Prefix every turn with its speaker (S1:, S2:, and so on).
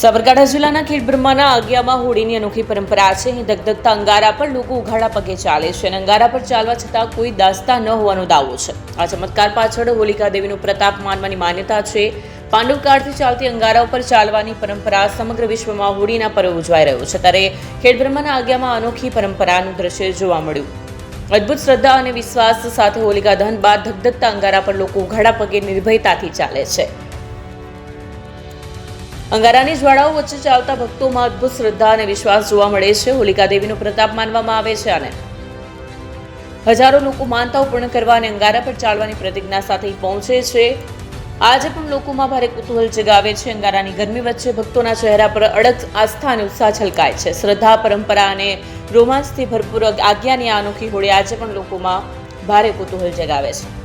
S1: સાબરકાંઠા જિલ્લાના ખેડબ્રહ્માના આગિયામાં હોળીની અનોખી પરંપરા છે. અહીં ધગધગતા અંગારા પર લોકો ઉઘાડા પગે ચાલે છે અને અંગારા પર ચાલવા છતાં કોઈ દાસ્તા ન હોવાનો દાવો છે. આ ચમત્કાર પાછળ હોલિકા દેવીનો પ્રતાપ માનવાની માન્યતા છે. પાંડવકાળથી ચાલતી અંગારા ઉપર ચાલવાની પરંપરા સમગ્ર વિશ્વમાં હોળીના પર્વે ઉજવાઈ રહ્યો છે, ત્યારે ખેડબ્રહ્માના આગિયામાં અનોખી પરંપરાનું દ્રશ્ય જોવા મળ્યું. અદ્ભુત શ્રદ્ધા અને વિશ્વાસ સાથે હોલિકા દહન બાદ ધગધગતા અંગારા પર લોકો ઉઘાડા પગે નિર્ભયતાથી ચાલે છે. અંગારાની જ્વાળાઓ વચ્ચે ચાલતા ભક્તોમાં અદ્ભુત શ્રદ્ધા અને વિશ્વાસ જોવા મળે છે. હોલિકા દેવીનો પ્રતાપ માનવામાં આવે છે અને હજારો લોકો માનતાઓ પૂર્ણ કરવા અને અંગારા પર ચાલવાની પ્રતિજ્ઞા સાથે પહોંચે છે. આજે પણ લોકોમાં ભારે કુતૂહલ જગાવે છે. અંગારાની ગરમી વચ્ચે ભક્તોના ચહેરા પર અડગ આસ્થા અને ઉત્સાહ છલકાય છે. શ્રદ્ધા, પરંપરા અને રોમાંચથી ભરપૂર આગિયાની આ અનોખી હોળી આજે પણ લોકોમાં ભારે કુતૂહલ જગાવે છે.